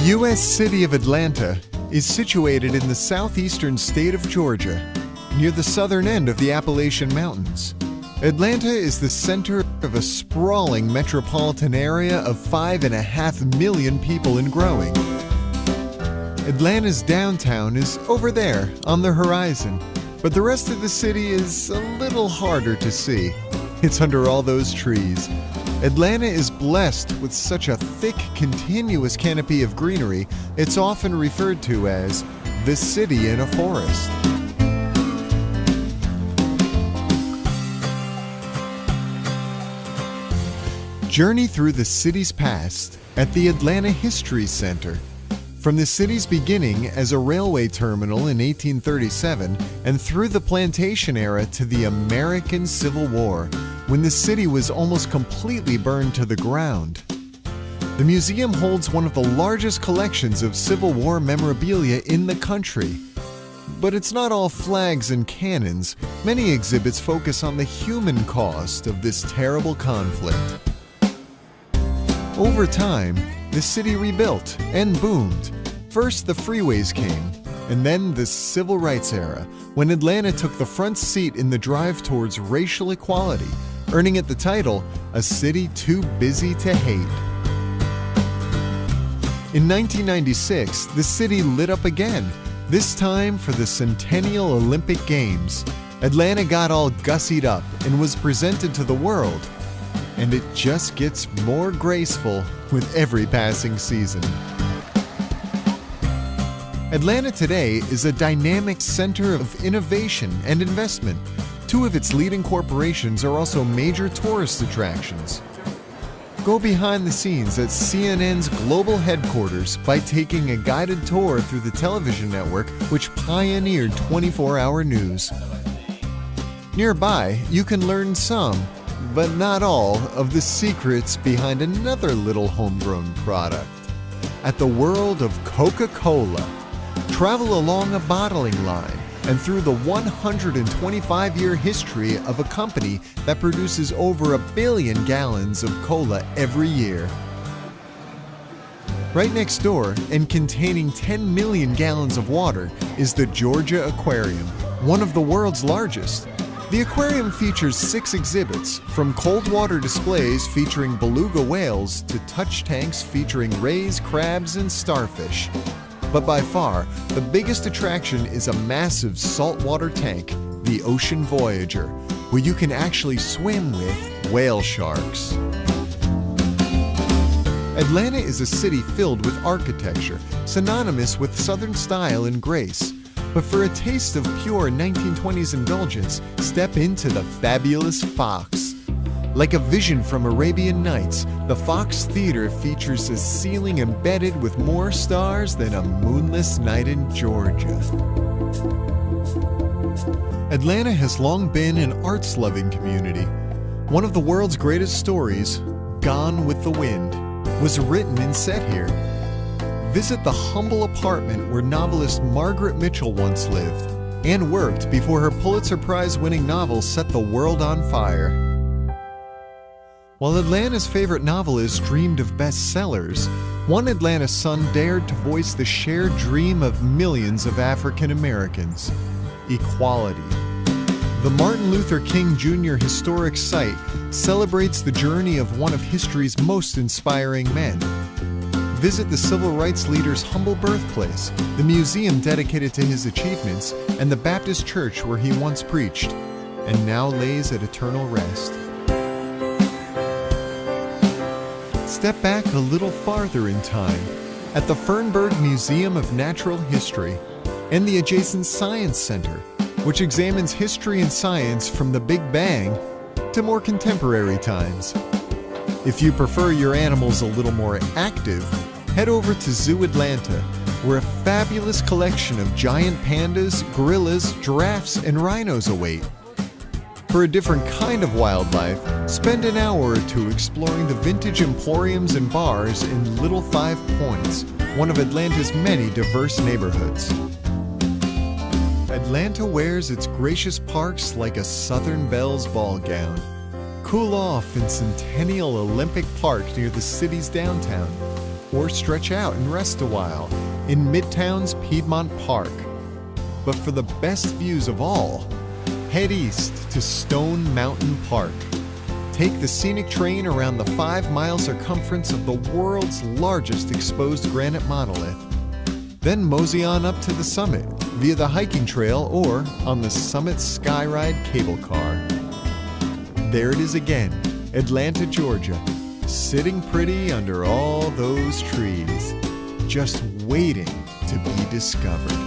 U.S. city of Atlanta is situated in the southeastern state of Georgia, near the southern end of the Appalachian Mountains. Atlanta is the center of a sprawling metropolitan area of 5.5 million people and growing. Atlanta's downtown is over there on the horizon, but the rest of the city is a little harder to see. It's under all those trees. Atlanta is blessed with such a thick, continuous canopy of greenery, it's often referred to as the city in a forest. Journey through the city's past at the Atlanta History Center. From the city's beginning as a railway terminal in 1837 and through the plantation era to the American Civil War, when the city was almost completely burned to the ground. The museum holds one of the largest collections of Civil War memorabilia in the country. But it's not all flags and cannons. Many exhibits focus on the human cost of this terrible conflict. Over time, the city rebuilt and boomed. First, the freeways came, and then the Civil Rights era, when Atlanta took the front seat in the drive towards racial equality, earning it the title, A City Too Busy to Hate. In 1996, the city lit up again, this time for the Centennial Olympic Games. Atlanta got all gussied up and was presented to the world. And it just gets more graceful with every passing season. Atlanta today is a dynamic center of innovation and investment. Two of its leading corporations are also major tourist attractions. Go behind the scenes at CNN's global headquarters by taking a guided tour through the television network which pioneered 24-hour news. Nearby, you can learn some, but not all, of the secrets behind another little homegrown product. At the world of Coca-Cola, travel along a bottling line and through the 125-year history of a company that produces over 1 billion gallons of cola every year. Right next door, and containing 10 million gallons of water, is the Georgia Aquarium, one of the world's largest. The aquarium features 6 exhibits, from cold water displays featuring beluga whales to touch tanks featuring rays, crabs, and starfish. But by far, the biggest attraction is a massive saltwater tank, the Ocean Voyager, where you can actually swim with whale sharks. Atlanta is a city filled with architecture, synonymous with Southern style and grace. But for a taste of pure 1920s indulgence, step into the fabulous Fox. Like a vision from Arabian Nights, the Fox Theater features a ceiling embedded with more stars than a moonless night in Georgia. Atlanta has long been an arts-loving community. One of the world's greatest stories, Gone with the Wind, was written and set here. Visit the humble apartment where novelist Margaret Mitchell once lived and worked before her Pulitzer Prize-winning novel set the world on fire. While Atlanta's favorite novelists dreamed of bestsellers, one Atlanta son dared to voice the shared dream of millions of African Americans: equality. The Martin Luther King Jr. historic site celebrates the journey of one of history's most inspiring men. Visit the civil rights leader's humble birthplace, the museum dedicated to his achievements, and the Baptist church where he once preached, and now lays at eternal rest. Step back a little farther in time, at the Fernberg Museum of Natural History and the adjacent Science Center, which examines history and science from the Big Bang to more contemporary times. If you prefer your animals a little more active, head over to Zoo Atlanta, where a fabulous collection of giant pandas, gorillas, giraffes, and rhinos await. For a different kind of wildlife, spend an hour or two exploring the vintage emporiums and bars in Little Five Points, one of Atlanta's many diverse neighborhoods. Atlanta wears its gracious parks like a Southern Belle's ball gown. Cool off in Centennial Olympic Park near the city's downtown. or stretch out and rest a while in Midtown's Piedmont Park. But for the best views of all, head east to Stone Mountain Park. Take the scenic train around the 5-mile circumference of the world's largest exposed granite monolith. Then mosey on up to the summit via the hiking trail or on the Summit Skyride cable car. There it is again, Atlanta, Georgia, sitting pretty under all those trees, just waiting to be discovered.